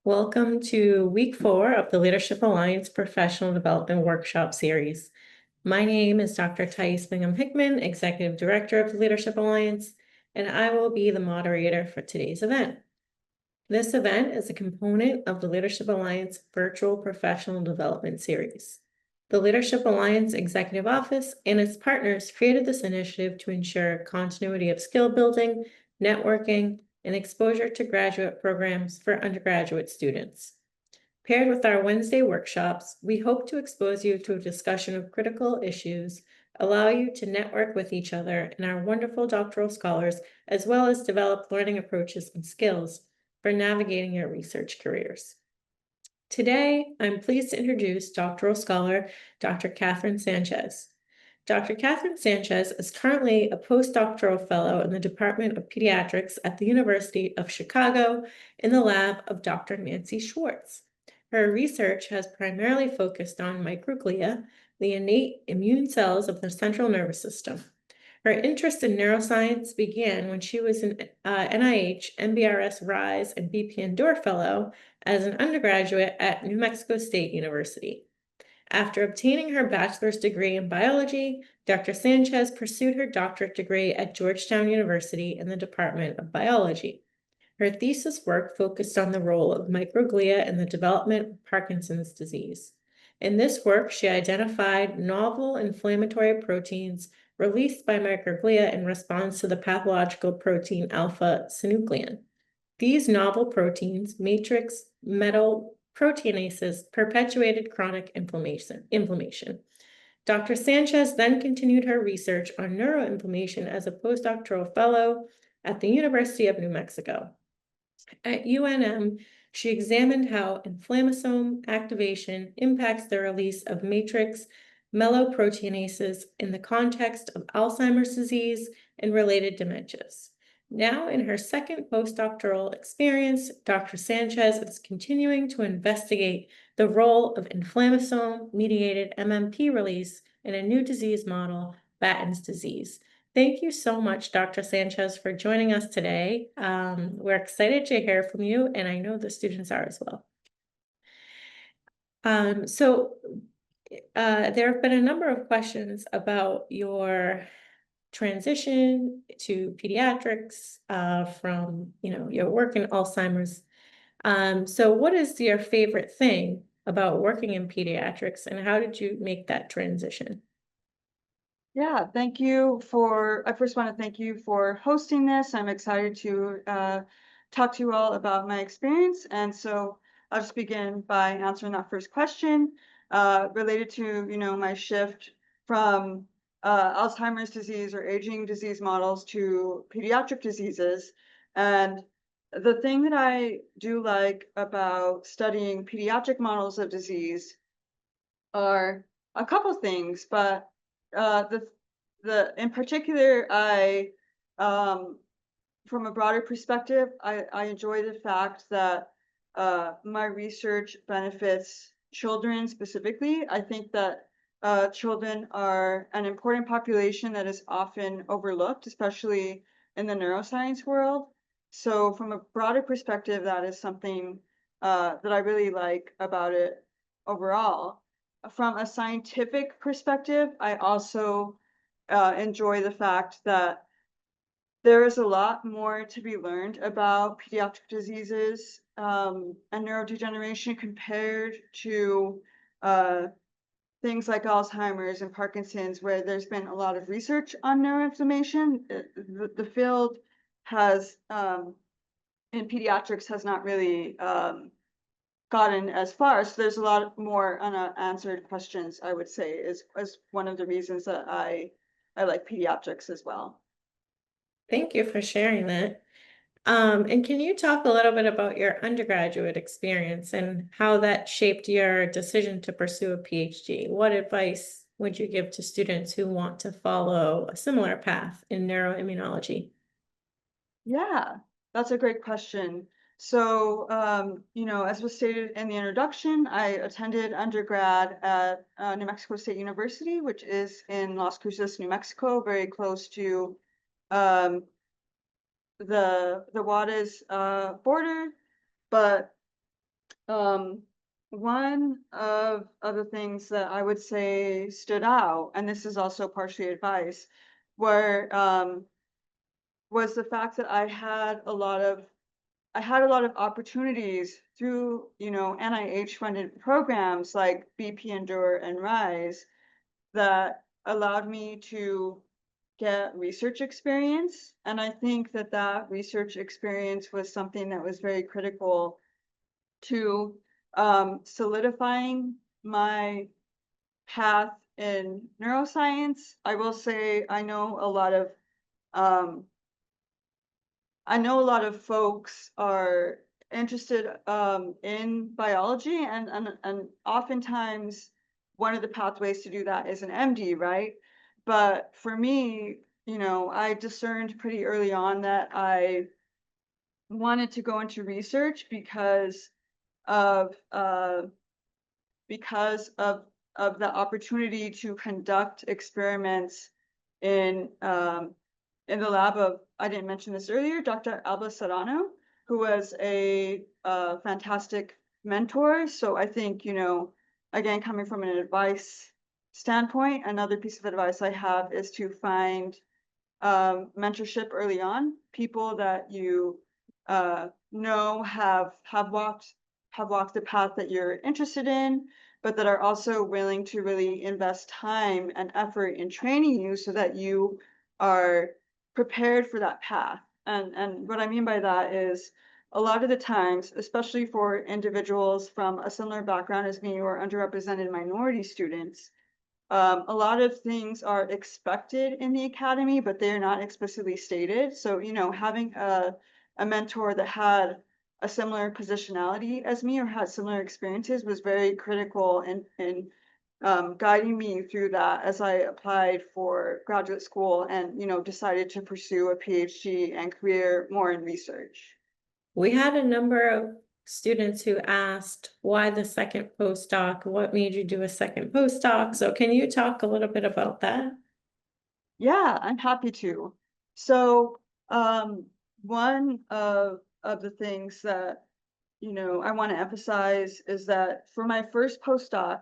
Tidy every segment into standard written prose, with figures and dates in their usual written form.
Welcome to week 4 of the Leadership Alliance Professional Development Workshop Series. My name is Dr. Taiese Bingham-Hickman, Executive Director of the Leadership Alliance, and I will be the moderator for today's event. This event is a component of the Leadership Alliance Virtual Professional Development Series. The Leadership Alliance Executive Office and its partners created this initiative to ensure continuity of skill building, networking, and exposure to graduate programs for undergraduate students. Paired with our Wednesday workshops, we hope to expose you to a discussion of critical issues, allow you to network with each other and our wonderful doctoral scholars, as well as develop learning approaches and skills for navigating your research careers. Today, I'm pleased to introduce doctoral scholar Dr. Kathryn Sánchez. Dr. Kathryn Sánchez is currently a postdoctoral fellow in the Department of Pediatrics at the University of Chicago in the lab of Dr. Nancy Schwartz. Her research has primarily focused on microglia, the innate immune cells of the central nervous system. Her interest in neuroscience began when she was an NIH, MBRS RISE, and BP Endure Fellow as an undergraduate at New Mexico State University. After obtaining her bachelor's degree in biology, Dr. Sánchez pursued her doctorate degree at Georgetown University in the Department of Biology. Her thesis work focused on the role of microglia in the development of Parkinson's disease. In this work, she identified novel inflammatory proteins released by microglia in response to the pathological protein alpha-synuclein. These novel proteins, matrix metal proteinases, perpetuated chronic inflammation. Dr. Sánchez then continued her research on neuroinflammation as a postdoctoral fellow at the University of New Mexico. At UNM, she examined how inflammasome activation impacts the release of matrix meloproteinases in the context of Alzheimer's disease and related dementias. Now, in her second postdoctoral experience, Dr. Sánchez is continuing to investigate the role of inflammasome-mediated MMP release in a new disease model, Batten's disease. Thank you so much, Dr. Sánchez, for joining us today. We're excited to hear from you, and I know the students are as well. There have been a number of questions about your transition to pediatrics from your work in Alzheimer's. So what is your favorite thing about working in pediatrics, and how did you make that transition? Yeah, thank you I first want to thank you for hosting this. I'm excited to talk to you all about my experience. And so I'll just begin by answering that first question related to, my shift from Alzheimer's disease or aging disease models to pediatric diseases. And the thing that I do like about studying pediatric models of disease are a couple things, but in particular, from a broader perspective, I enjoy the fact that my research benefits children specifically. I think that children are an important population that is often overlooked, especially in the neuroscience world. So from a broader perspective, that is something that I really like about it overall. From a scientific perspective, I also enjoy the fact that there is a lot more to be learned about pediatric diseases and neurodegeneration compared to things like Alzheimer's and Parkinson's, where there's been a lot of research on neuroinflammation. The field has, in pediatrics, has not really gotten as far. So there's a lot more unanswered questions, I would say, is one of the reasons that I like pediatrics as well. Thank you for sharing that. And can you talk a little bit about your undergraduate experience and how that shaped your decision to pursue a PhD? What advice would you give to students who want to follow a similar path in neuroimmunology? Yeah, that's a great question. So, as was stated in the introduction, I attended undergrad at New Mexico State University, which is in Las Cruces, New Mexico, very close to the Juarez border. But One of the things that I would say stood out, and this is also partially advice, were was the fact that I had a lot of opportunities through, NIH funded programs like BP Endure and Rise that allowed me to get research experience. And I think that that research experience was something that was very critical to solidifying my path in neuroscience. I will say um, I know a lot of folks are interested in biology, and oftentimes one of the pathways to do that is an MD, right? But for me, I discerned pretty early on that I wanted to go into research of uh, because of the opportunity to conduct experiments in in the lab of, I didn't mention this earlier, Dr. Alba Serrano, who was a fantastic mentor. So I think, again, coming from an advice standpoint, another piece of advice I have is to find mentorship early on, people that you know have walked the path that you're interested in, but that are also willing to really invest time and effort in training you so that you are prepared for that path. And what I mean by that is a lot of the times, especially for individuals from a similar background as me or underrepresented minority students, a lot of things are expected in the academy, but they're not explicitly stated. So, having a mentor that had a similar positionality as me or had similar experiences was very critical in guiding me through that as I applied for graduate school and, decided to pursue a PhD and career more in research. We had a number of students who asked why the second postdoc, what made you do a second postdoc? So can you talk a little bit about that? Yeah, I'm happy to. So, one of the things that, I want to emphasize is that for my first postdoc,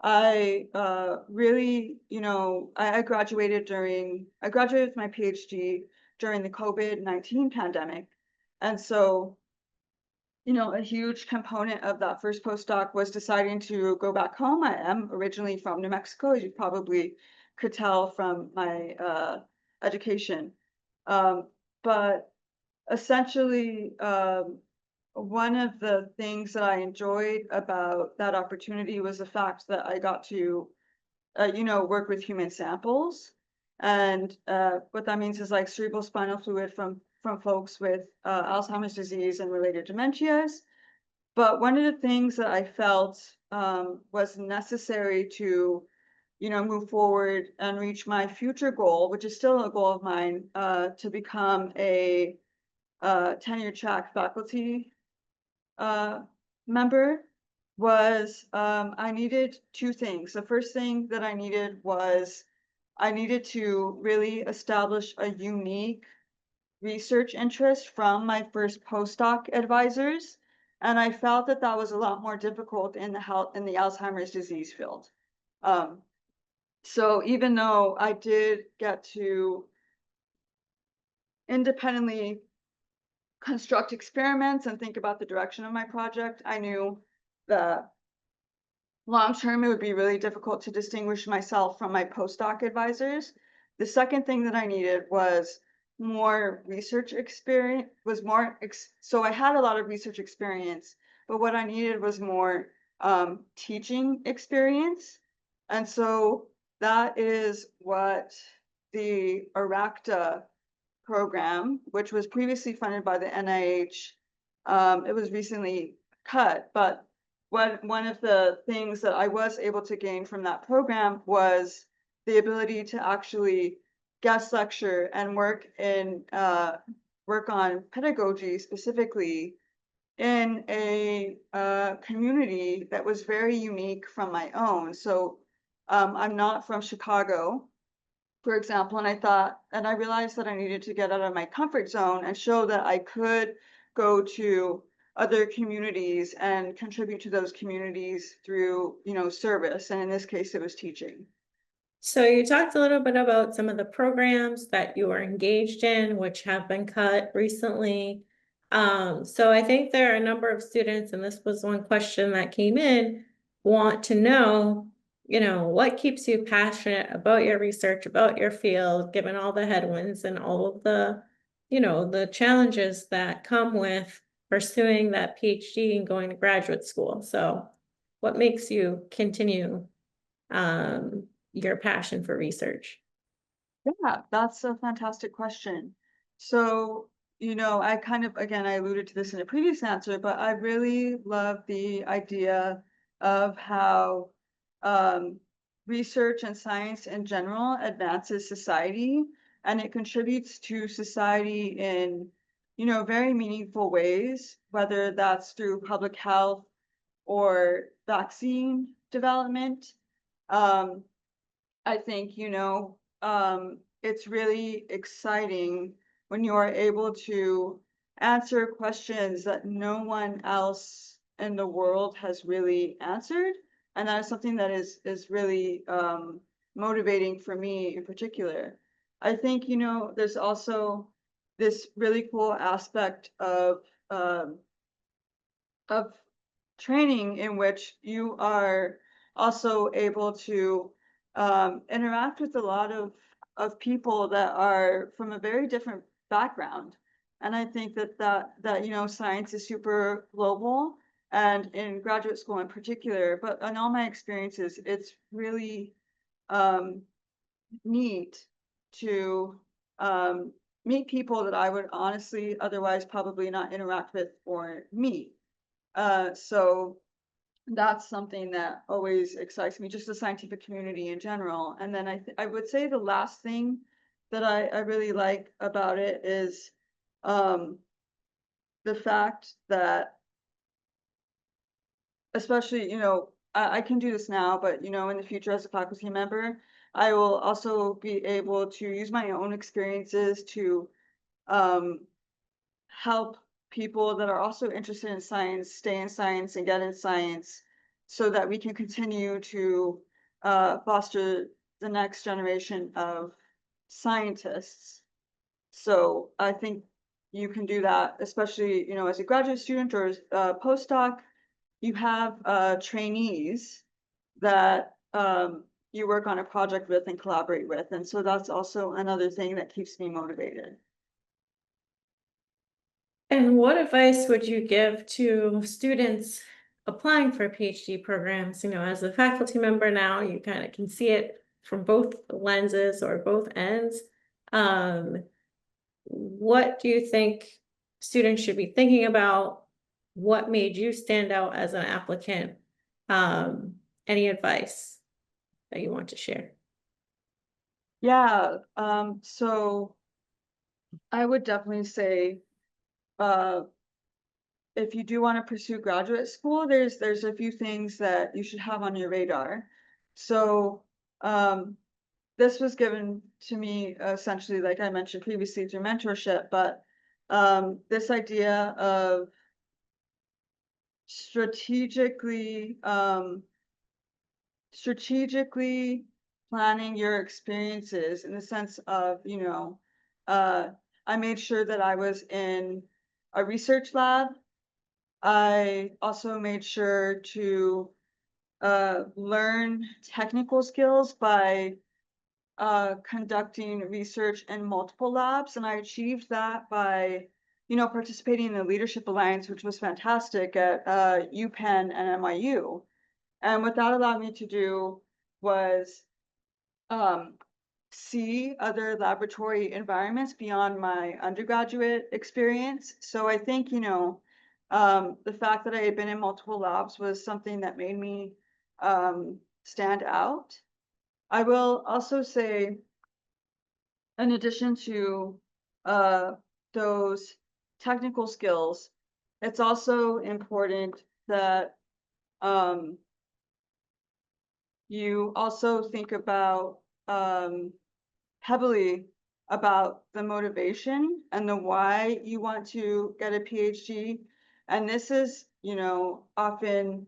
I really, I graduated with my PhD during the COVID-19 pandemic. And so, a huge component of that first postdoc was deciding to go back home. I am originally from New Mexico, as you probably could tell from my education. Um, but essentially, one of the things that I enjoyed about that opportunity was the fact that I got to, work with human samples. And what that means is like cerebral spinal fluid from folks with Alzheimer's disease and related dementias. But one of the things that I felt was necessary to, move forward and reach my future goal, which is still a goal of mine, to become a tenure track faculty member, was I needed two things. The first thing that I needed was I needed to really establish a unique research interest from my first postdoc advisors. And I felt that that was a lot more difficult in the Alzheimer's disease field. Um, so even though I did get to independently construct experiments and think about the direction of my project, I knew that long term, it would be really difficult to distinguish myself from my postdoc advisors. The second thing that I needed was more research experience, so I had a lot of research experience, but what I needed was more teaching experience. And so that is what the ARACTA program, which was previously funded by the NIH, it was recently cut, but one of the things that I was able to gain from that program was the ability to actually guest lecture and work on pedagogy specifically in a community that was very unique from my own. So I'm not from Chicago, for example, and I realized that I needed to get out of my comfort zone and show that I could go to other communities and contribute to those communities through, service. And in this case, it was teaching. So you talked a little bit about some of the programs that you are engaged in, which have been cut recently. So I think there are a number of students, and this was one question that came in, want to know, what keeps you passionate about your research, about your field, given all the headwinds and all of the, the challenges that come with pursuing that PhD and going to graduate school. So what makes you continue your passion for research? Yeah, that's a fantastic question. So, I kind of, again, I alluded to this in a previous answer, but I really love the idea of how research and science in general advances society, and it contributes to society in, very meaningful ways, whether that's through public health or vaccine development. Um, I think, it's really exciting when you are able to answer questions that no one else in the world has really answered. And that is something that is really motivating for me in particular. I think, there's also this really cool aspect um, of training in which you are also able to interact with a lot of people that are from a very different background. And I think that science is super global, and in graduate school in particular, but in all my experiences, it's really um, neat to meet people that I would honestly otherwise probably not interact with or meet. So that's something that always excites me, just the scientific community in general. And then I would say the last thing that I really like about it is the fact that, especially, I can do this now, but in the future as a faculty member, I will also be able to use my own experiences to um, help people that are also interested in science stay in science and get in science, so that we can continue to foster the next generation of scientists. So I think you can do that, especially, as a graduate student or a postdoc. You have trainees that you work on a project with and collaborate with. And so that's also another thing that keeps me motivated. And what advice would you give to students applying for PhD programs? As a faculty member now, you kind of can see it from both lenses or both ends. What do you think students should be thinking about? What made you stand out as an applicant? Any advice that you want to share? Yeah, so I would definitely say uh, if you do want to pursue graduate school, there's a few things that you should have on your radar. So this was given to me essentially, like I mentioned previously, through mentorship, but this idea of strategically planning your experiences, in the sense of, I made sure that I was in a research lab. I also made sure to learn technical skills by conducting research in multiple labs. And I achieved that by, participating in the Leadership Alliance, which was fantastic at UPenn and NYU. And what that allowed me to do was see other laboratory environments beyond my undergraduate experience. So I think, the fact that I had been in multiple labs was something that made me stand out. I will also say, in addition to uh, those technical skills, it's also important that you also think about heavily about the motivation and the why you want to get a PhD. And this is, often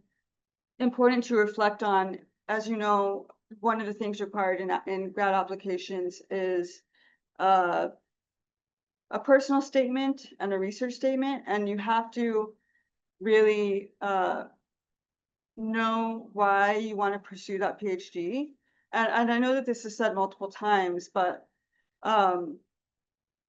important to reflect on. As you know, one of the things required in grad applications is uh, a personal statement and a research statement, and you have to really know why you want to pursue that PhD. And I know that this is said multiple times, but um,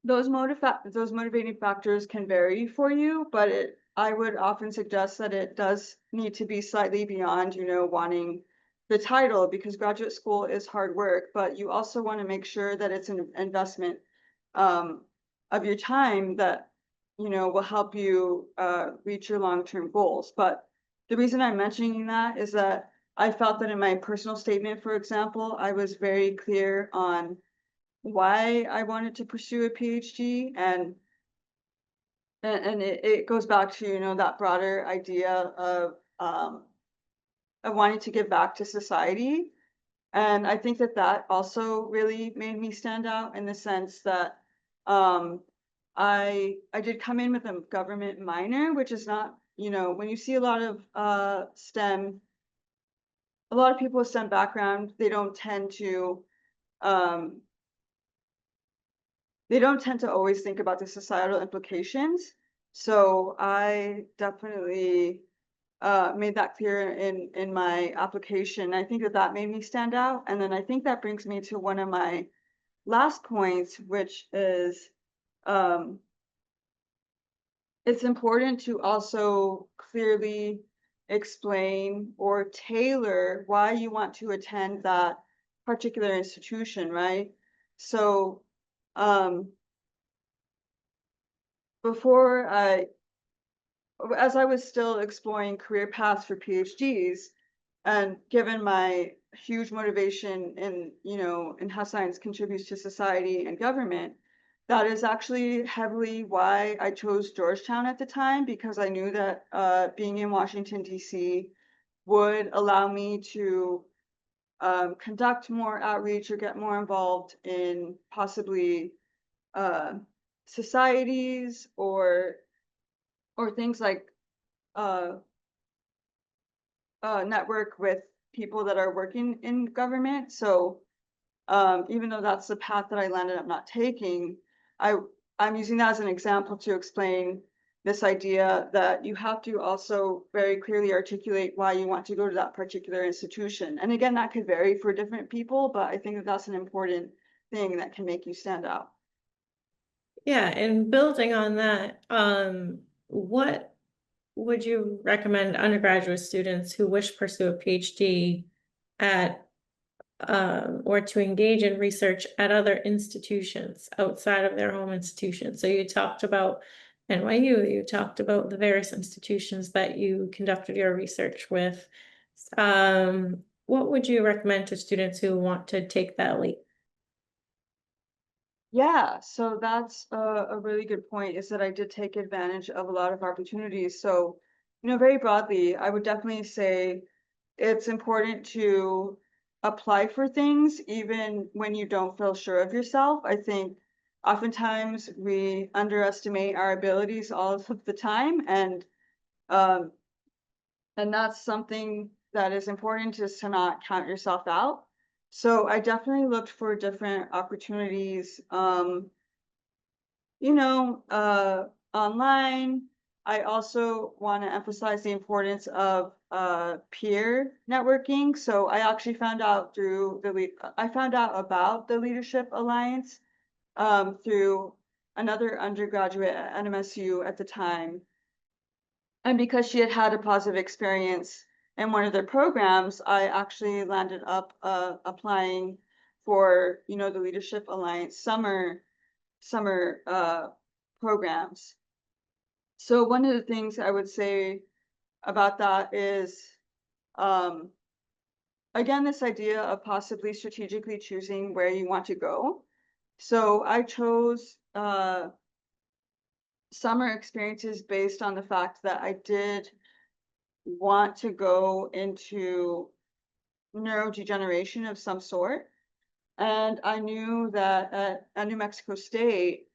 those motivating factors can vary for you, but I would often suggest that it does need to be slightly beyond, wanting the title, because graduate school is hard work, but you also want to make sure that it's an investment um, of your time that, will help you reach your long-term goals. But the reason I'm mentioning that is that I felt that in my personal statement, for example, I was very clear on why I wanted to pursue a PhD, and it goes back to, that broader idea of wanting to give back to society. And I think that also really made me stand out, in the sense that um, I did come in with a government minor, which is not, when you see a lot of STEM, a lot of people with STEM background, um, they don't tend to always think about the societal implications. So I definitely made that clear in my application. I think that made me stand out. And then I think that brings me to one of my last points, which is it's important to also clearly explain or tailor why you want to attend that particular institution, right? So before as I was still exploring career paths for PhDs, and given my huge motivation in how science contributes to society and government, that is actually heavily why I chose Georgetown at the time, because I knew that being in Washington, D.C. would allow me to conduct more outreach or get more involved in possibly uh, societies or things like uh, network with people that are working in government. So even though that's the path that I landed up not taking, I'm using that as an example to explain this idea that you have to also very clearly articulate why you want to go to that particular institution. And again, that could vary for different people, but I think that that's an important thing that can make you stand out. Yeah, and building on that, what would you recommend undergraduate students who wish to pursue a PhD at or to engage in research at other institutions outside of their home institution? So you talked about NYU, you talked about the various institutions that you conducted your research with. What would you recommend to students who want to take that leap? Yeah, so that's a really good point, is that I did take advantage of a lot of opportunities. So, very broadly, I would definitely say it's important to apply for things even when you don't feel sure of yourself. I think oftentimes we underestimate our abilities all of the time, um, and that's something that is important, is to not count yourself out. So I definitely looked for different opportunities, online. I also want to emphasize the importance of peer networking. So I actually found out about the Leadership Alliance through another undergraduate at NMSU at the time. And because she had had a positive experience in one of their programs, I actually landed up applying for, the Leadership Alliance summer programs. So one of the things I would say about that is, again, this idea of possibly strategically choosing where you want to go. So I chose summer experiences based on the fact that I did want to go into neurodegeneration of some sort. And I knew that at New Mexico State,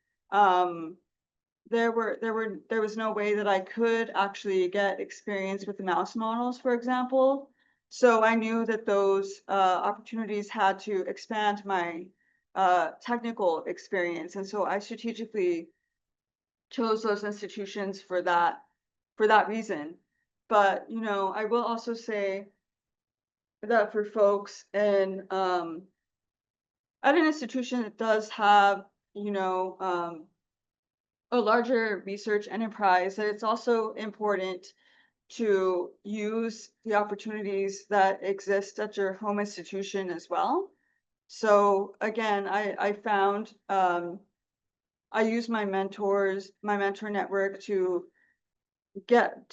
there was no way that I could actually get experience with the mouse models, for example. So I knew that those opportunities had to expand my technical experience. And so I strategically chose those institutions for that reason. But, you know, I will also say that for folks in at an institution that does have, you know, a larger research enterprise, that it's also important to use the opportunities that exist at your home institution as well. So again, I found I use my mentor network to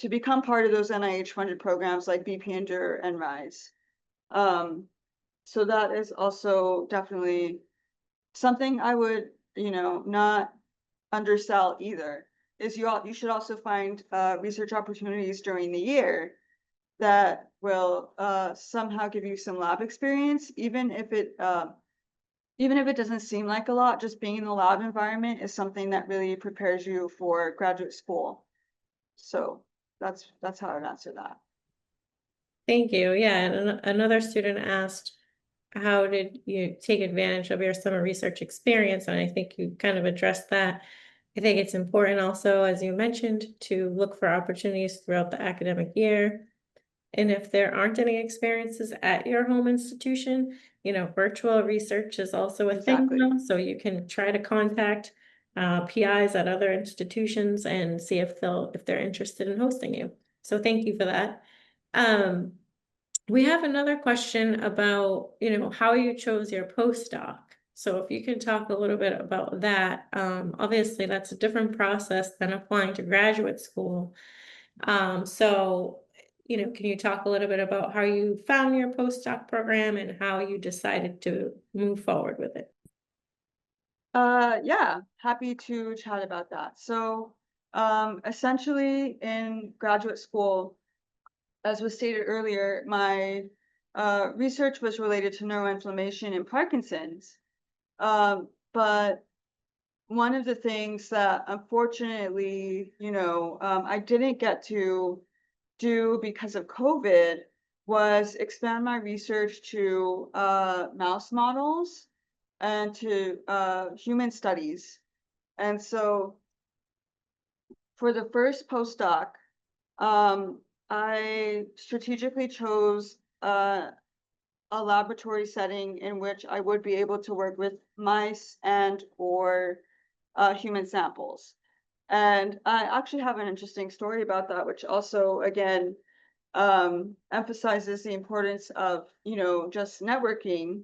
become part of those NIH funded programs like BP Endure and RISE. So that is also definitely something I would, you know, not undersell either. Is you should also find research opportunities during the year that will somehow give you some lab experience, even if it doesn't seem like a lot. Just being in the lab environment is something that really prepares you for graduate school. So that's how I'd answer that. Thank you. Yeah, and another student asked, how did you take advantage of your summer research experience? And I think you kind of addressed that. I think it's important also, as you mentioned, to look for opportunities throughout the academic year. And if there aren't any experiences at your home institution, you know, virtual research is also a thing Exactly. now. So you can try to contact PIs at other institutions and see if they're interested in hosting you. So thank you for that. We have another question about, you know, how you chose your postdoc. So if you can talk a little bit about that, obviously that's a different process than applying to graduate school. So, you know, can you talk a little bit about how you found your postdoc program and how you decided to move forward with it? Yeah, happy to chat about that. So, essentially in graduate school, as was stated earlier, my research was related to neuroinflammation and Parkinson's. But one of the things that unfortunately, you know, I didn't get to do because of COVID was expand my research to mouse models and to human studies. And so for the first postdoc, I strategically chose a laboratory setting in which I would be able to work with mice and or human samples. And I actually have an interesting story about that, which also, again, emphasizes the importance of, you know, just networking.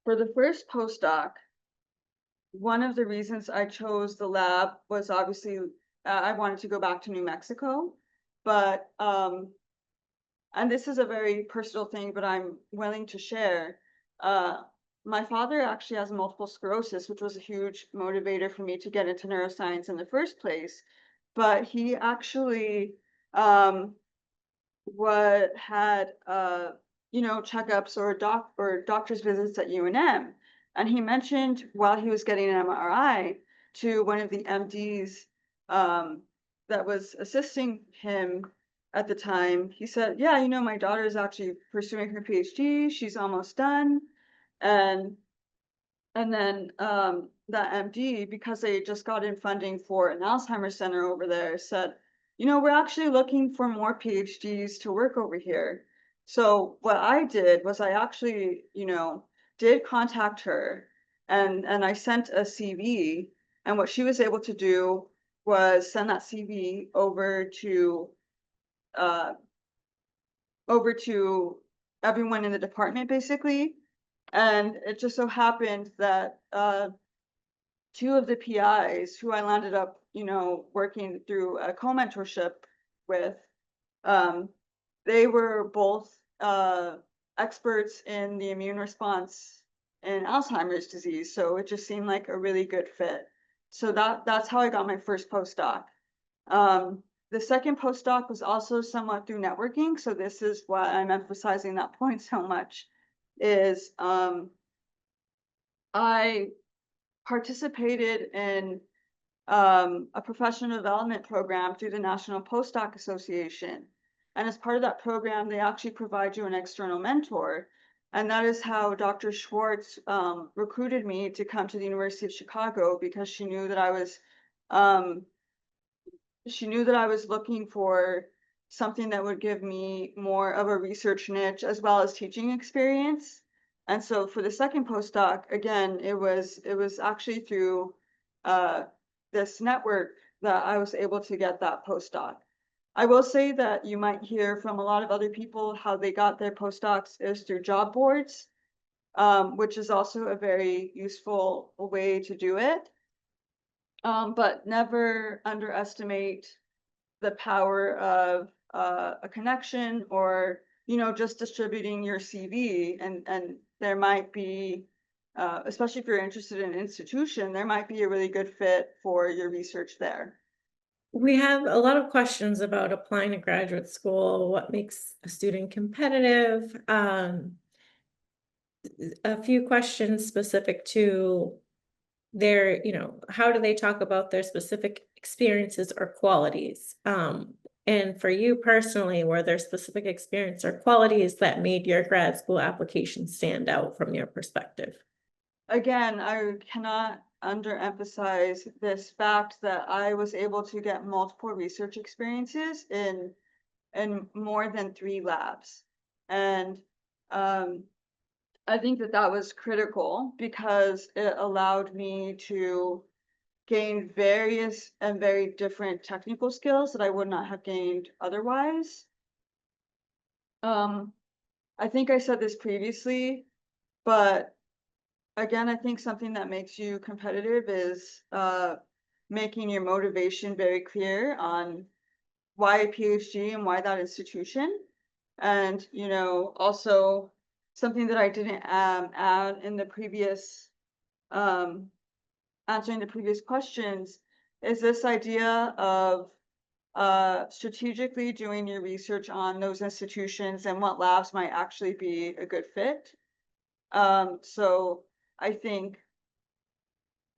For the first postdoc, one of the reasons I chose the lab was obviously I wanted to go back to New Mexico, but and this is a very personal thing, but I'm willing to share. My father actually has multiple sclerosis, which was a huge motivator for me to get into neuroscience in the first place. But he actually had you know, checkups or doctor's visits at UNM, and he mentioned while he was getting an MRI to one of the MDs that was assisting him at the time. He said, "Yeah, you know, my daughter is actually pursuing her PhD. She's almost done," and then that MD, because they just got in funding for an Alzheimer's center over there, said, you know, we're actually looking for more PhDs to work over here. So what I did was I actually, you know, did contact her, and I sent a CV, and what she was able to do was send that CV uh, over to everyone in the department, basically. And it just so happened that two of the PIs who I landed up, you know, working through a co-mentorship with, they were both experts in the immune response in Alzheimer's disease. So it just seemed like a really good fit. So that's how I got my first postdoc. The second postdoc was also somewhat through networking. So this is why I'm emphasizing that point so much, is I participated in a professional development program through the National Postdoc Association. And as part of that program, they actually provide you an external mentor. And that is how Dr. Schwartz recruited me to come to the University of Chicago, because she knew that I was looking for something that would give me more of a research niche as well as teaching experience. And so for the second postdoc, again, it was actually through this network that I was able to get that postdoc. I will say that you might hear from a lot of other people how they got their postdocs is through job boards, which is also a very useful way to do it. But never underestimate the power of a connection, or just distributing your CV, and there might be, especially if you're interested in an institution, there might be a really good fit for your research there. We have a lot of questions about applying to graduate school, what makes a student competitive, a few questions specific to their, how do they talk about their specific experiences or qualities? And for you personally, were there specific experience or qualities that made your grad school application stand out from your perspective? Again, I cannot underemphasize this fact that I was able to get multiple research experiences in more than 3 labs. And I think that was critical, because it allowed me to gain various and very different technical skills that I would not have gained otherwise. I think I said this previously, but again, I think something that makes you competitive is making your motivation very clear on why a PhD and why that institution. And, also something that I didn't add in the previous, answering the previous questions, is this idea of strategically doing your research on those institutions and what labs might actually be a good fit. So I think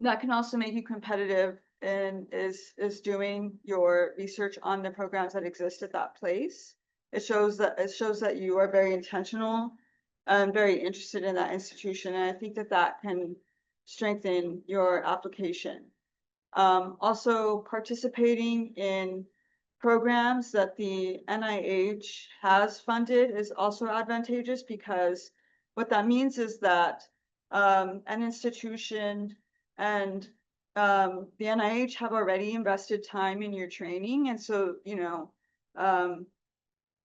that can also make you competitive, and is doing your research on the programs that exist at that place. It shows that you are very intentional and very interested in that institution, and I think that can strengthen your application. Also, participating in programs that the NIH has funded is also advantageous, because what that means is that an institution and the NIH have already invested time in your training, and so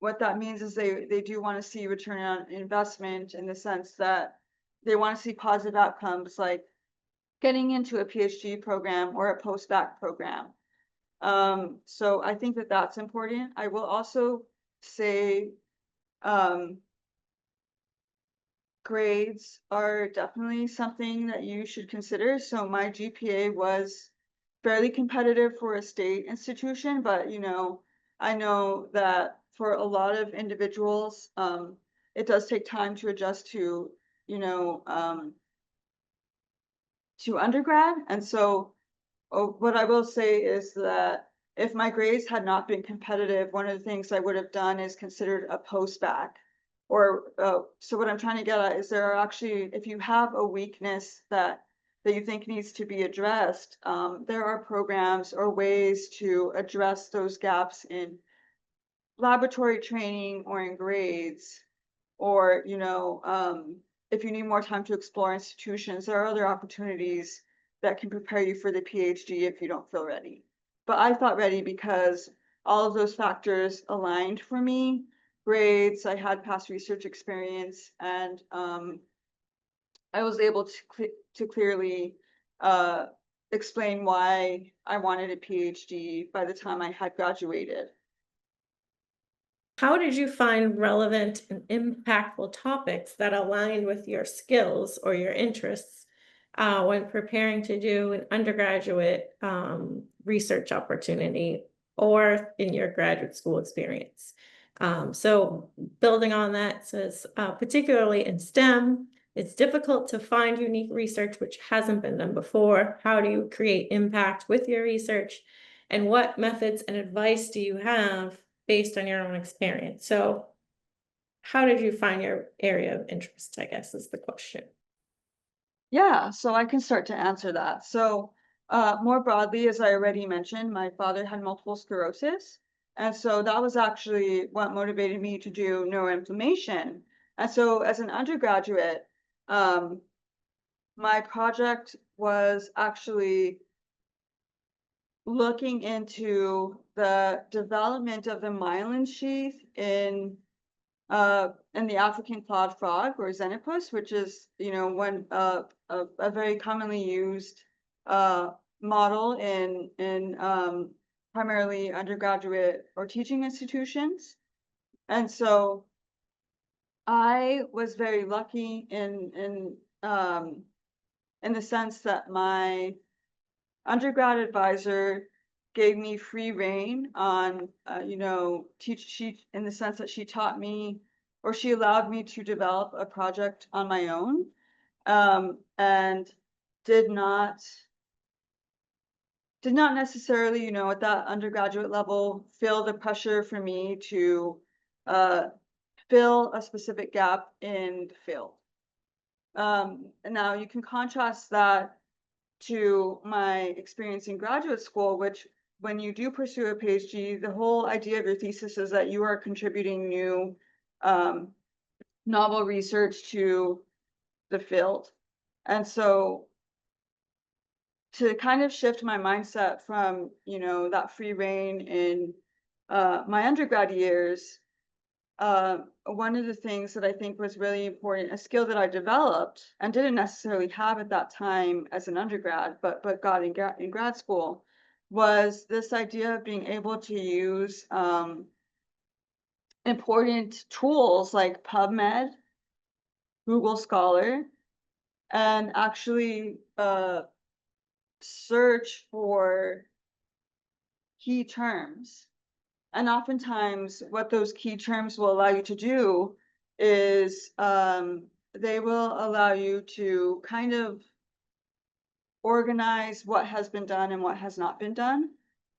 what that means is they do want to see return on investment, in the sense that they want to see positive outcomes, like getting into a PhD program or a postdoc program. So I think that that's important. I will also say grades are definitely something that you should consider. So my GPA was fairly competitive for a state institution, but I know that for a lot of individuals, it does take time to adjust to undergrad. And so what I will say is that if my grades had not been competitive, one of the things I would have done is considered a postbac. Or so what I'm trying to get at is, there are actually, if you have a weakness that you think needs to be addressed, there are programs or ways to address those gaps in laboratory training or in grades, or if you need more time to explore institutions, there are other opportunities that can prepare you for the PhD if you don't feel ready. But I felt ready because all of those factors aligned for me. Grades, I had past research experience, and I was able to clearly explain why I wanted a PhD by the time I had graduated. How did you find relevant and impactful topics that align with your skills or your interests when preparing to do an undergraduate research opportunity or in your graduate school experience? So building on that, says particularly in STEM, It's difficult to find unique research which hasn't been done before. How do you create impact with your research? And what methods and advice do you have based on your own experience? So how did you find your area of interest, I guess, is the question. Yeah, so I can start to answer that. So, more broadly, as I already mentioned, my father had multiple sclerosis. And so that was actually what motivated me to do neuroinflammation. And so as an undergraduate, um, my project was actually looking into the development of the myelin sheath in the African clawed frog or xenopus, which is, one a very commonly used model in primarily undergraduate or teaching institutions. And so I was very lucky in the sense that my undergrad advisor gave me free rein on, she in the sense that she taught me, or she allowed me to develop a project on my own, and did not necessarily, at that undergraduate level, feel the pressure for me to fill a specific gap in the field. And now you can contrast that to my experience in graduate school, which when you do pursue a PhD, the whole idea of your thesis is that you are contributing new novel research to the field. And so to kind of shift my mindset from, that free rein in my undergrad years, one of the things that I think was really important, a skill that I developed and didn't necessarily have at that time as an undergrad, but got in grad school, was this idea of being able to use important tools like PubMed, Google Scholar, and actually search for key terms. And oftentimes what those key terms will allow you to do is they will allow you to kind of organize what has been done and what has not been done.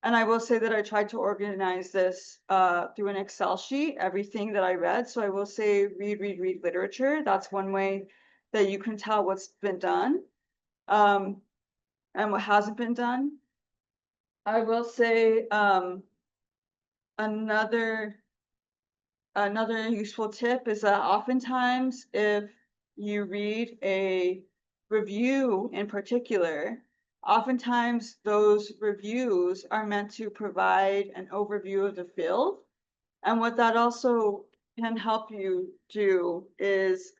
And I will say that I tried to organize this through an Excel sheet, everything that I read. So I will say read literature. That's one way that you can tell what's been done and what hasn't been done. I will say another useful tip is that oftentimes if you read a review in particular, oftentimes those reviews are meant to provide an overview of the field. And what that also can help you do is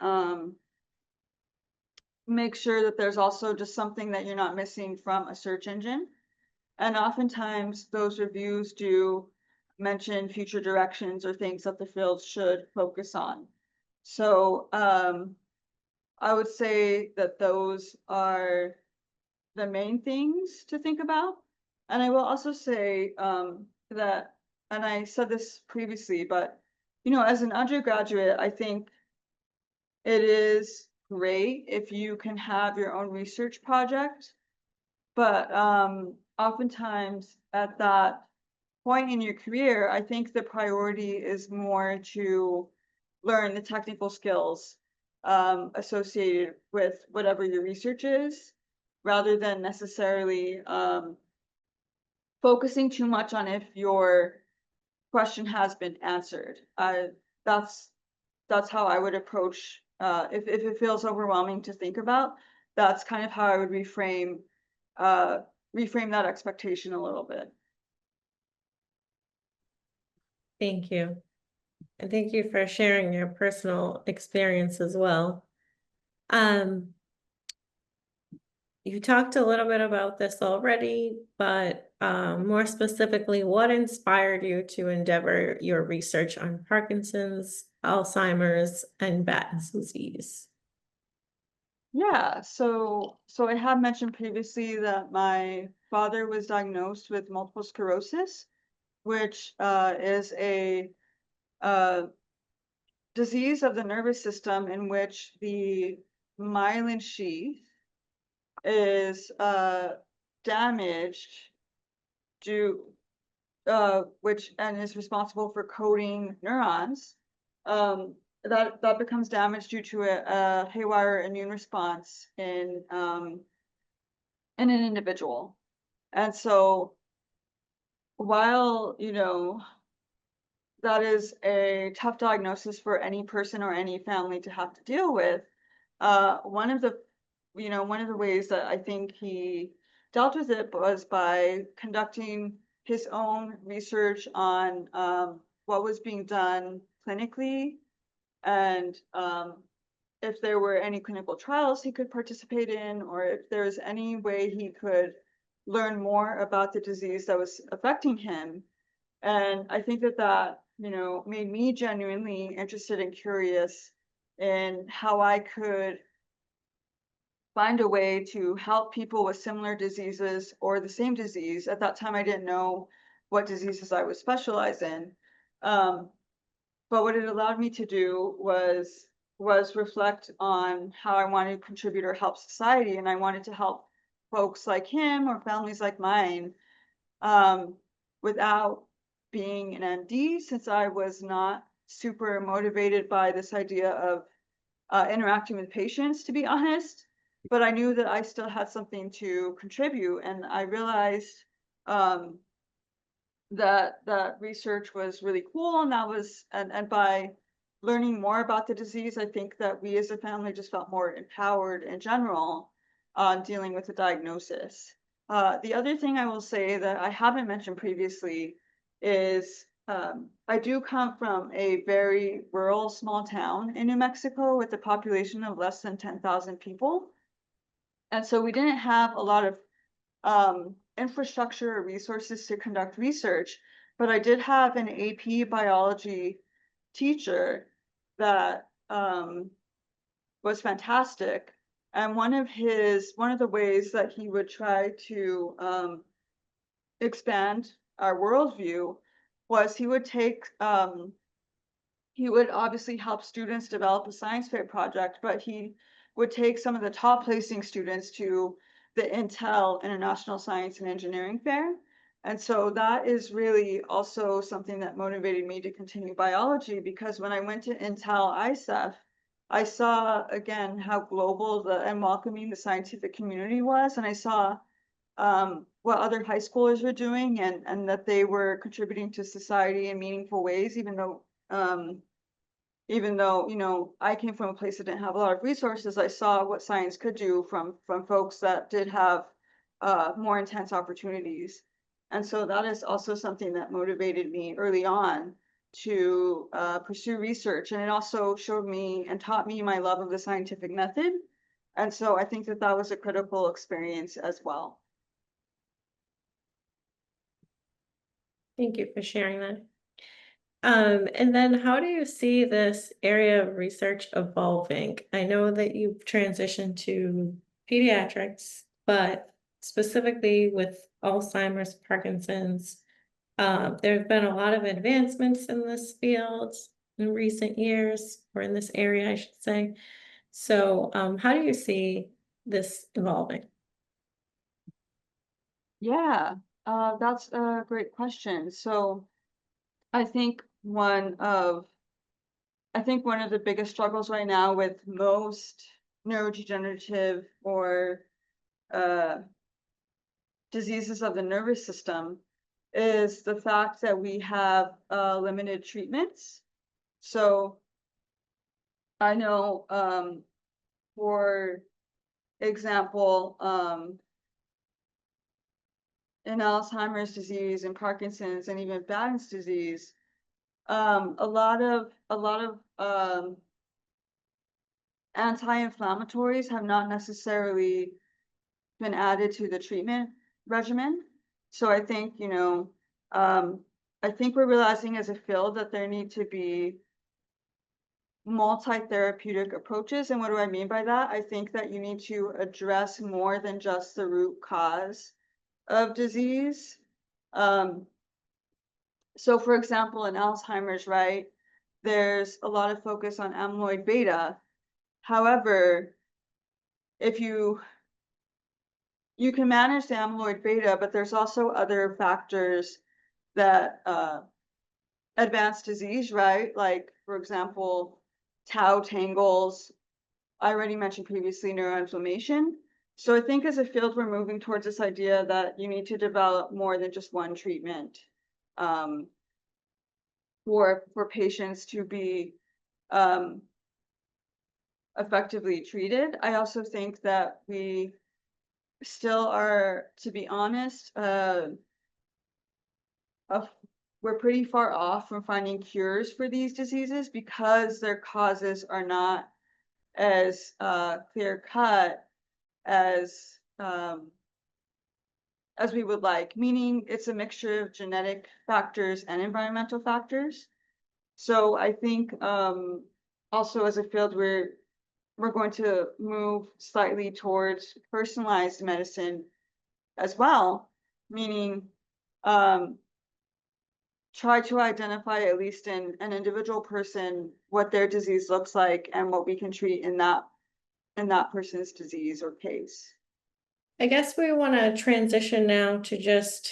make sure that there's also just something that you're not missing from a search engine. And oftentimes those reviews do mention future directions or things that the field should focus on. So I would say that those are the main things to think about. And I will also say that, and I said this previously, but as an undergraduate, I think it is great if you can have your own research project, but oftentimes at that point in your career, I think the priority is more to learn the technical skills associated with whatever your research is, rather than necessarily focusing too much on if your question has been answered. That's how I would approach if it feels overwhelming to think about. That's kind of how I would reframe that expectation a little bit. Thank you. And thank you for sharing your personal experience as well. You talked a little bit about this already, but more specifically, what inspired you to endeavor your research on Parkinson's, Alzheimer's, and Batten's disease? Yeah, so I have mentioned previously that my father was diagnosed with multiple sclerosis, which is a disease of the nervous system in which the myelin sheath is damaged due which is responsible for coding neurons, that becomes damaged due to a haywire immune response in an individual. And so while, you know, that is a tough diagnosis for any person or any family to have to deal with, one of the ways that I think he dealt with it was by conducting his own research on what was being done clinically, and if there were any clinical trials he could participate in, or if there's any way he could learn more about the disease that was affecting him. And I think that made me genuinely interested and curious in how I could find a way to help people with similar diseases or the same disease. At that time, I didn't know what diseases I would specialize in. But what it allowed me to do was reflect on how I wanted to contribute or help society. And I wanted to help folks like him or families like mine without being an MD, since I was not super motivated by this idea of interacting with patients, to be honest. But I knew that I still had something to contribute, and I realized that research was really cool, and that was and by learning more about the disease, I think that we as a family just felt more empowered in general on dealing with the diagnosis. The other thing I will say that I haven't mentioned previously is I do come from a very rural small town in New Mexico with a population of less than 10,000 people. And so we didn't have a lot of infrastructure or resources to conduct research, but I did have an AP biology teacher that was fantastic. And one of the ways that he would try to expand our worldview was he would obviously help students develop a science fair project, but he would take some of the top placing students to the Intel International Science and Engineering Fair. And so that is really also something that motivated me to continue biology, because when I went to Intel ISEF, I saw again how global and welcoming the scientific community was, and I saw what other high schoolers were doing, and that they were contributing to society in meaningful ways, even though I came from a place that didn't have a lot of resources. I saw what science could do from folks that did have more intense opportunities. And so that is also something that motivated me early on to pursue research. And it also showed me and taught me my love of the scientific method. And so I think that was a critical experience as well. Thank you for sharing that. And then how do you see this area of research evolving? I know that you've transitioned to pediatrics, but specifically with Alzheimer's, Parkinson's, there have been a lot of advancements in this field in recent years, or in this area, I should say. So how do you see this evolving? Yeah, that's a great question. So I think one of the biggest struggles right now with most neurodegenerative or diseases of the nervous system is the fact that we have limited treatments. So I know, for example, in Alzheimer's disease and Parkinson's and even Batten's disease, a lot of anti-inflammatories have not necessarily been added to the treatment regimen. So I think, I think we're realizing as a field that there need to be multi-therapeutic approaches. And what do I mean by that? I think that you need to address more than just the root cause of disease. So for example, in Alzheimer's, right, there's a lot of focus on amyloid beta. However, if you can manage the amyloid beta, but there's also other factors that advance disease, right? Like, for example, tau tangles. I already mentioned previously neuroinflammation. So I think as a field, we're moving towards this idea that you need to develop more than just one treatment for patients to be effectively treated. I also think that we still are, to be honest, we're pretty far off from finding cures for these diseases because their causes are not as clear cut as we would like, meaning it's a mixture of genetic factors and environmental factors. So I think also as a field, we're going to move slightly towards personalized medicine as well, meaning try to identify, at least in an individual person, what their disease looks like and what we can treat in that person's disease or case. I guess we want to transition now to just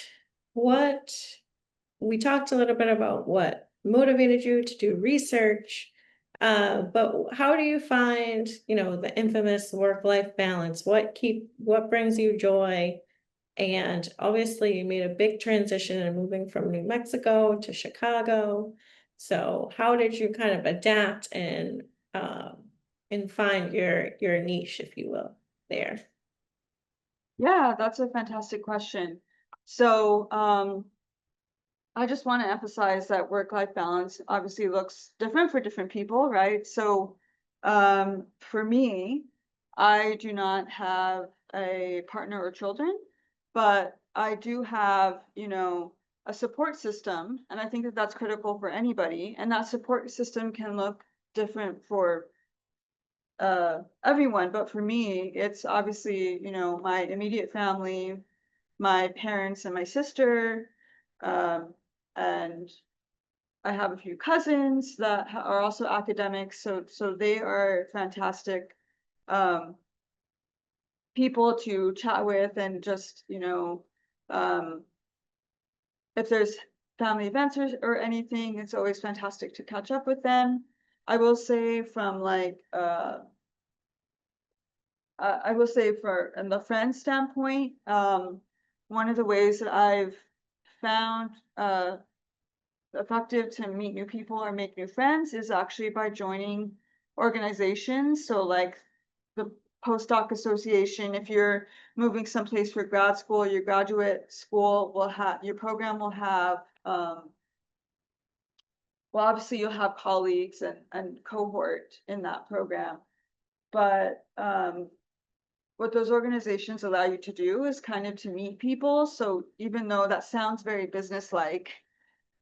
what we talked a little bit about what motivated you to do research, but how do you find, the infamous work-life balance? What brings you joy? And obviously you made a big transition in moving from New Mexico to Chicago. So how did you kind of adapt and find your niche, if you will, there? Yeah, that's a fantastic question. So I just want to emphasize that work-life balance obviously looks different for different people, right? So for me, I do not have a partner or children, but I do have, a support system, and I think that that's critical for anybody. And that support system can look different for everyone, but for me, it's obviously, my immediate family, my parents and my sister, and I have a few cousins that are also academics, so they are fantastic people to chat with, and just, if there's family events or anything, it's always fantastic to catch up with them. I will say from like I will say in the friend standpoint, one of the ways that I've found effective to meet new people or make new friends is actually by joining organizations. So like the postdoc association, if you're moving someplace for grad school, your graduate school will have, your program will have, well, obviously you'll have colleagues and cohort in that program, but what those organizations allow you to do is kind of to meet people. So even though that sounds very business-like,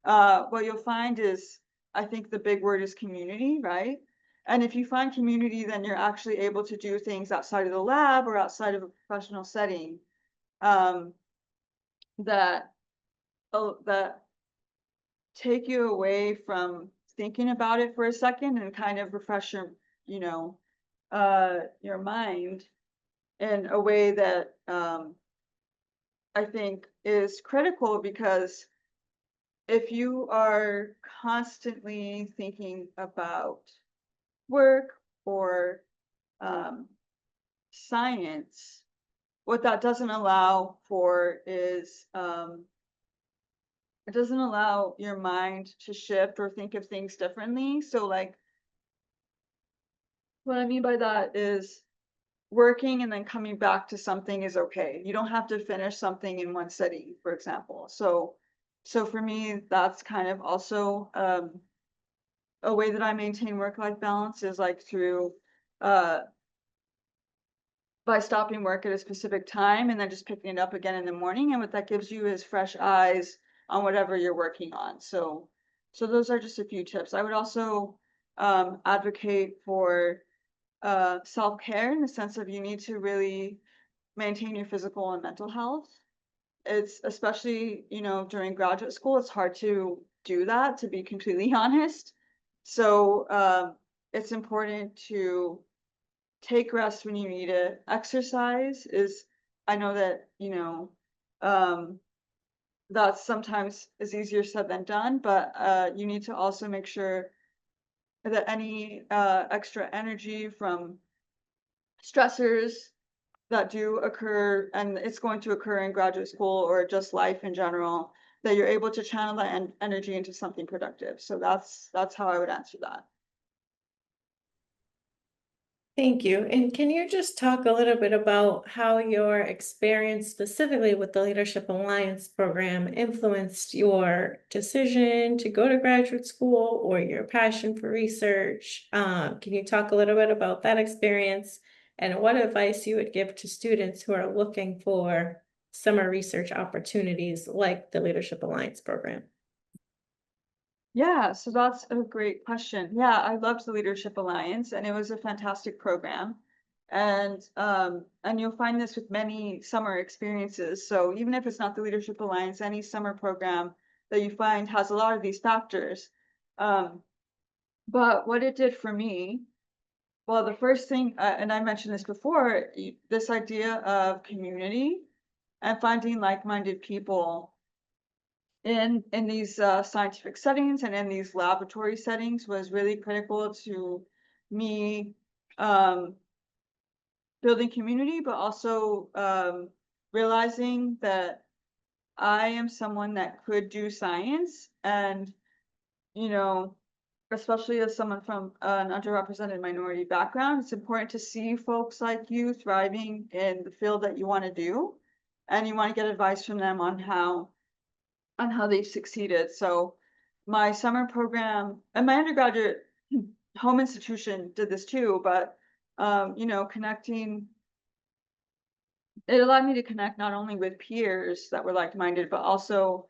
what you'll find is, I think the big word is community, right? And if you find community, then you're actually able to do things outside of the lab or outside of a professional setting that take you away from thinking about it for a second and kind of refresh your, your mind in a way that I think is critical, because if you are constantly thinking about work or science, what that doesn't allow for is it doesn't allow your mind to shift or think of things differently. So like, what I mean by that is working and then coming back to something is okay. You don't have to finish something in one sitting, for example. So for me, that's kind of also a way that I maintain work-life balance, is like through by stopping work at a specific time and then just picking it up again in the morning. And what that gives you is fresh eyes on whatever you're working on. So those are just a few tips. I would also advocate for self-care, in the sense of you need to really maintain your physical and mental health. It's especially, during graduate school, it's hard to do that, to be completely honest. So it's important to take rest when you need it. Exercise is, I know that, um, that sometimes is easier said than done, but you need to also make sure that any extra energy from stressors that do occur, and it's going to occur in graduate school or just life in general, that you're able to channel that energy into something productive. So that's how I would answer that. Thank you. And can you just talk a little bit about how your experience specifically with the Leadership Alliance program influenced your decision to go to graduate school or your passion for research? Can you talk a little bit about that experience and what advice you would give to students who are looking for summer research opportunities like the Leadership Alliance program? Yeah, so that's a great question. Yeah, I loved the Leadership Alliance and it was a fantastic program. And you'll find this with many summer experiences. So even if it's not the Leadership Alliance, any summer program that you find has a lot of these factors. But what it did for me, well, the first thing, and I mentioned this before, this idea of community and finding like-minded people in these scientific settings and in these laboratory settings was really critical to me building community, but also realizing that I am someone that could do science, and you know, especially as someone from an underrepresented minority background, it's important to see folks like you thriving in the field that you want to do, and you want to get advice from them on how they've succeeded. So my summer program and my undergraduate home institution did this too, but connecting, it allowed me to connect not only with peers that were like-minded, but also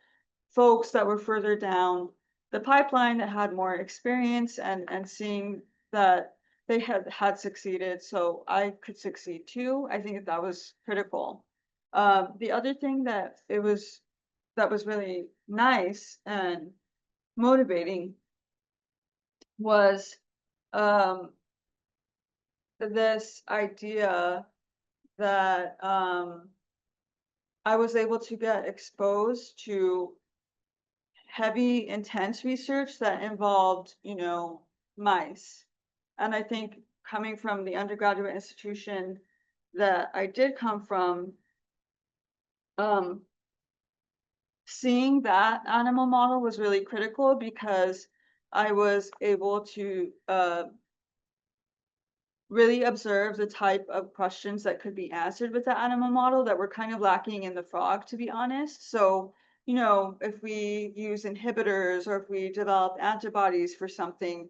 folks that were further down the pipeline that had more experience, and seeing that they had succeeded so I could succeed too. I think that was critical. The other thing that was really nice and motivating was um, this idea that I was able to get exposed to heavy, intense research that involved, mice. And I think coming from the undergraduate institution that I did come from, um, seeing that animal model was really critical because I was able to really observe the type of questions that could be answered with the animal model that were kind of lacking in the frog, to be honest. So, if we use inhibitors or if we develop antibodies for something,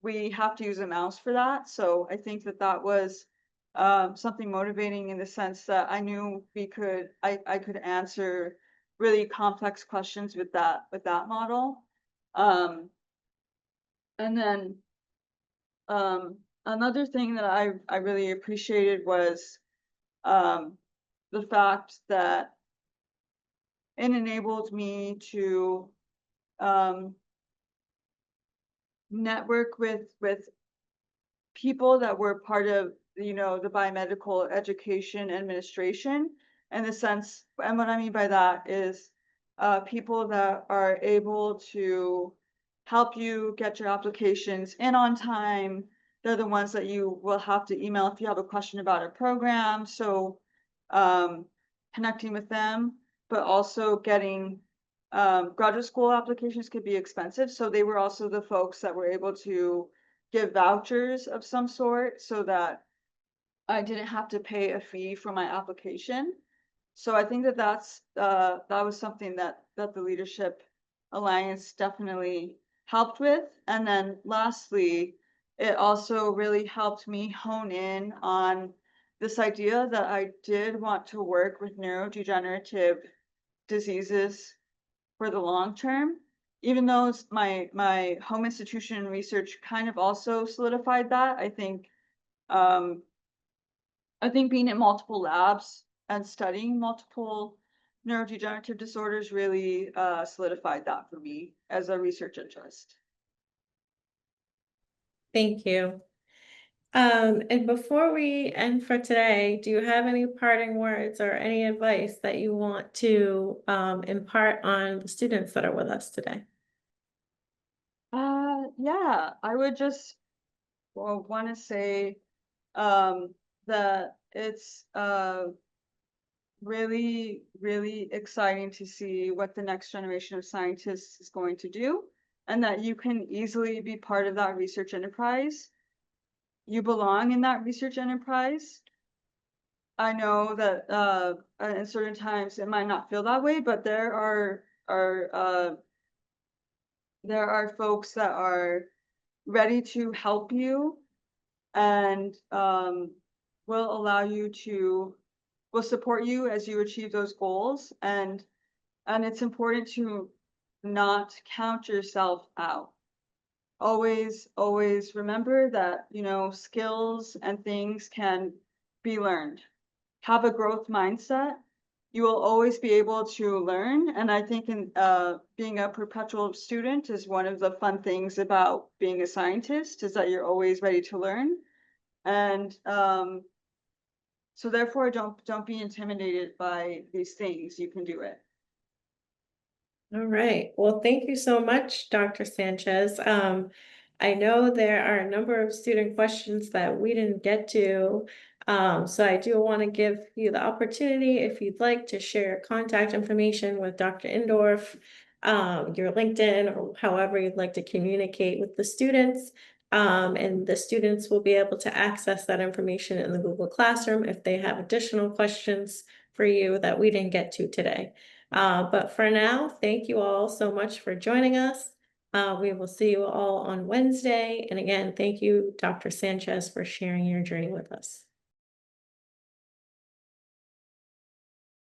we have to use a mouse for that. So I think that was something motivating in the sense that I knew I could answer really complex questions with that model. And then another thing that I really appreciated was the fact that it enabled me to network with people that were part of the biomedical education administration, in the sense, and what I mean by that is people that are able to help you get your applications in on time. They're the ones that you will have to email if you have a question about a program. So connecting with them, but also getting graduate school applications could be expensive. So they were also the folks that were able to give vouchers of some sort so that I didn't have to pay a fee for my application. So I think that that was something that the Leadership Alliance definitely helped with. And then lastly, it also really helped me hone in on this idea that I did want to work with neurodegenerative diseases for the long term, even though my home institution research kind of also solidified that. I think being in multiple labs and studying multiple neurodegenerative disorders really solidified that for me as a research interest. Thank you. And before we end for today, do you have any parting words or any advice that you want to impart on the students that are with us today? Yeah, I would just want to say that it's really, really exciting to see what the next generation of scientists is going to do, and that you can easily be part of that research enterprise. You belong in that research enterprise. I know that in certain times it might not feel that way, but there are folks that are ready to help you and will allow you to will support you as you achieve those goals, and it's important to not count yourself out. Always remember that, you know, skills and things can be learned. Have a growth mindset. You will always be able to learn, and I think in being a perpetual student is one of the fun things about being a scientist, is that you're always ready to learn. And so therefore don't be intimidated by these things. You can do it. All right. Well, thank you so much, Dr. Sanchez. I know there are a number of student questions that we didn't get to. So I do want to give you the opportunity, if you'd like, to share contact information with Dr. Indorf, your LinkedIn, or however you'd like to communicate with the students. And the students will be able to access that information in the Google Classroom if they have additional questions for you that we didn't get to today. But for now, thank you all so much for joining us. We will see you all on Wednesday. And again, thank you, Dr. Sanchez, for sharing your journey with us.